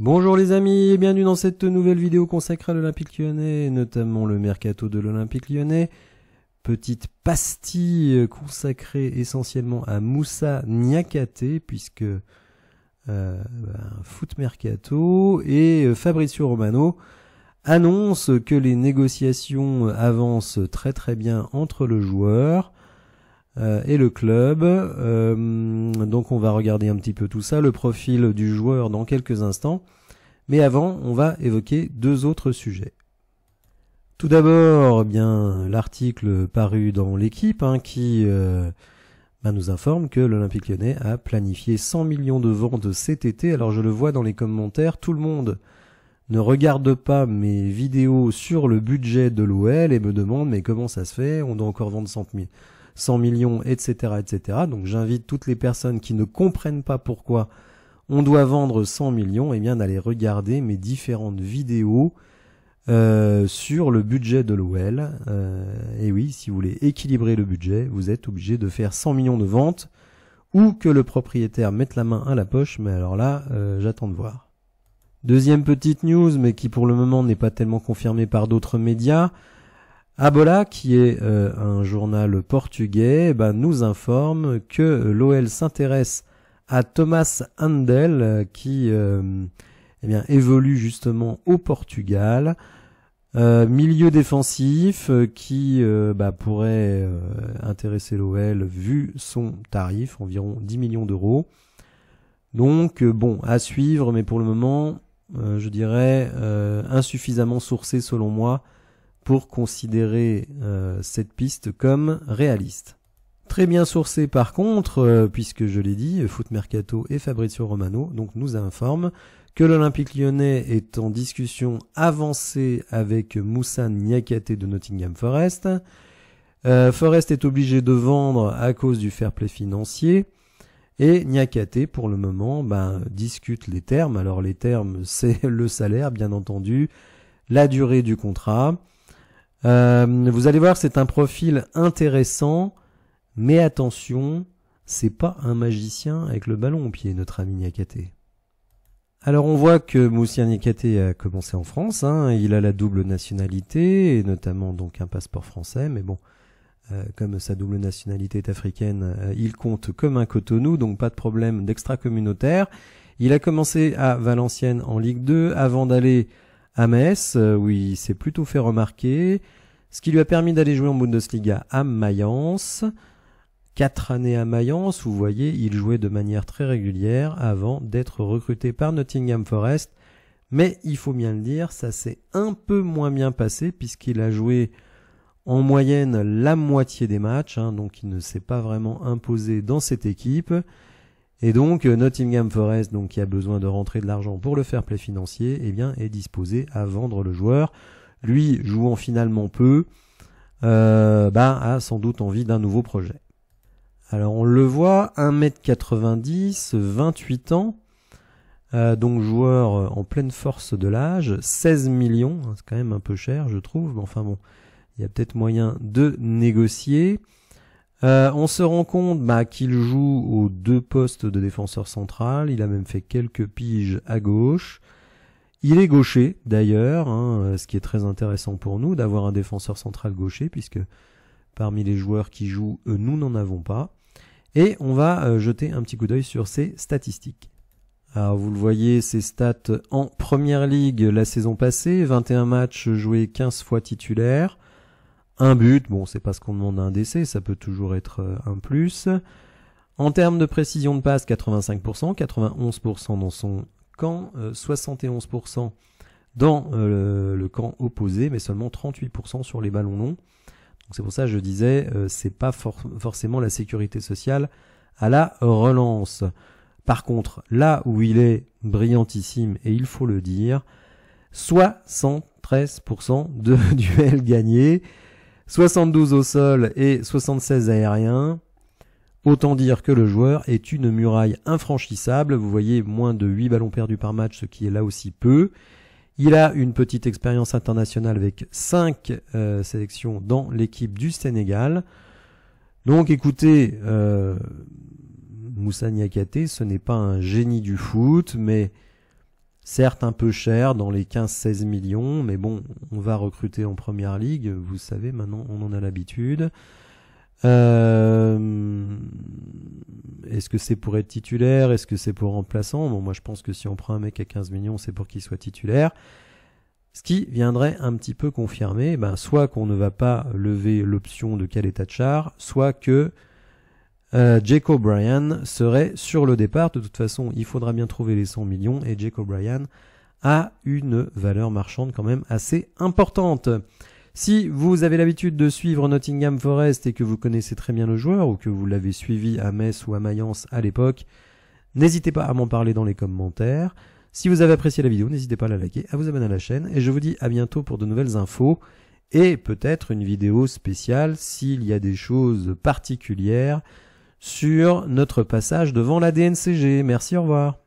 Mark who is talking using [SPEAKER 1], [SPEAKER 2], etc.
[SPEAKER 1] Bonjour les amis et bienvenue dans cette nouvelle vidéo consacrée à l'Olympique Lyonnais, notamment le mercato de l'Olympique Lyonnais. Petite pastille consacrée essentiellement à Moussa Niakhaté, puisque foot mercato, et Fabrizio Romano annonce que les négociations avancent très très bien entre le joueur et le club. Donc on va regarder un petit peu tout ça, le profil du joueur dans quelques instants. Mais avant, on va évoquer deux autres sujets. Tout d'abord, bien l'article paru dans l'Équipe qui nous informe que l'Olympique Lyonnais a planifié 100 millions de ventes cet été. Alors je le vois dans les commentaires, tout le monde ne regarde pas mes vidéos sur le budget de l'OL et me demande mais comment ça se fait, on doit encore vendre 100 millions, etc., etc. Donc j'invite toutes les personnes qui ne comprennent pas pourquoi on doit vendre 100 millions, et bien d'aller regarder mes différentes vidéos sur le budget de l'OL. Et oui, si vous voulez équilibrer le budget, vous êtes obligé de faire 100 millions de ventes ou que le propriétaire mette la main à la poche, mais alors là, j'attends de voir. Deuxième petite news, mais qui pour le moment n'est pas tellement confirmée par d'autres médias. A Bola, qui est un journal portugais, nous informe que l'OL s'intéresse à Thomas Handel, qui évolue justement au Portugal. Milieu défensif qui pourrait intéresser l'OL vu son tarif, environ 10 millions d'euros. Donc bon, à suivre, mais pour le moment, je dirais insuffisamment sourcé selon moi pour considérer cette piste comme réaliste. Très bien sourcé par contre, puisque je l'ai dit, Foot Mercato et Fabrizio Romano donc nous informent que l'Olympique Lyonnais est en discussion avancée avec Moussa Niakhaté de Nottingham Forest. Forest est obligé de vendre à cause du fair play financier et Niakhaté pour le moment discute les termes. Alors les termes, c'est le salaire bien entendu, la durée du contrat. Vous allez voir, c'est un profil intéressant. Mais attention, c'est pas un magicien avec le ballon au pied, notre ami Niakhaté. Alors on voit que Moussa Niakhaté a commencé en France, il a la double nationalité, et notamment donc un passeport français, mais bon, comme sa double nationalité est africaine, il compte comme un Cotonou, donc pas de problème d'extra-communautaire. Il a commencé à Valenciennes en Ligue 2 avant d'aller à Metz, où il s'est plutôt fait remarquer, ce qui lui a permis d'aller jouer en Bundesliga à Mayence. 4 années à Mayence, vous voyez, il jouait de manière très régulière avant d'être recruté par Nottingham Forest. Mais il faut bien le dire, ça s'est un peu moins bien passé puisqu'il a joué en moyenne la moitié des matchs, donc il ne s'est pas vraiment imposé dans cette équipe. Et donc Nottingham Forest, donc qui a besoin de rentrer de l'argent pour le fair play financier, est disposé à vendre le joueur. Lui, jouant finalement peu, a sans doute envie d'un nouveau projet. Alors on le voit, 1m90, 28 ans, donc joueur en pleine force de l'âge, 16 millions, c'est quand même un peu cher je trouve, mais enfin bon, il y a peut-être moyen de négocier. On se rend compte qu'il joue aux deux postes de défenseur central, il a même fait quelques piges à gauche. Il est gaucher d'ailleurs, ce qui est très intéressant pour nous d'avoir un défenseur central gaucher, puisque parmi les joueurs qui jouent, nous n'en avons pas. Et on va jeter un petit coup d'œil sur ses statistiques. Alors vous le voyez, ses stats en première ligue la saison passée, 21 matchs joués, 15 fois titulaire, un but, bon c'est pas ce qu'on demande à un DC, ça peut toujours être un plus. En termes de précision de passe, 85%, 91% dans son camp, 71% dans le camp opposé, mais seulement 38% sur les ballons longs. Donc c'est pour ça que je disais, c'est pas forcément la sécurité sociale à la relance. Par contre, là où il est brillantissime, et il faut le dire, 73% de duels gagnés, 72 au sol et 76 aériens. Autant dire que le joueur est une muraille infranchissable. Vous voyez, moins de 8 ballons perdus par match, ce qui est là aussi peu. Il a une petite expérience internationale avec 5 sélections dans l'équipe du Sénégal. Donc écoutez, Moussa Niakhaté, ce n'est pas un génie du foot, mais certes un peu cher, dans les 15-16 millions, mais bon, on va recruter en première ligue, vous savez, maintenant on en a l'habitude. Est-ce que c'est pour être titulaire? Est-ce que c'est pour remplaçant? Bon, moi je pense que si on prend un mec à 15 millions, c'est pour qu'il soit titulaire. Ce qui viendrait un petit peu confirmer, soit qu'on ne va pas lever l'option de Khaled Tachar, soit que Jake O'Brien serait sur le départ. De toute façon, il faudra bien trouver les 100 millions et Jake O'Brien a une valeur marchande quand même assez importante. Si vous avez l'habitude de suivre Nottingham Forest et que vous connaissez très bien le joueur ou que vous l'avez suivi à Metz ou à Mayence à l'époque, n'hésitez pas à m'en parler dans les commentaires. Si vous avez apprécié la vidéo, n'hésitez pas à la liker, à vous abonner à la chaîne et je vous dis à bientôt pour de nouvelles infos et peut-être une vidéo spéciale s'il y a des choses particulières sur notre passage devant la DNCG. Merci, au revoir.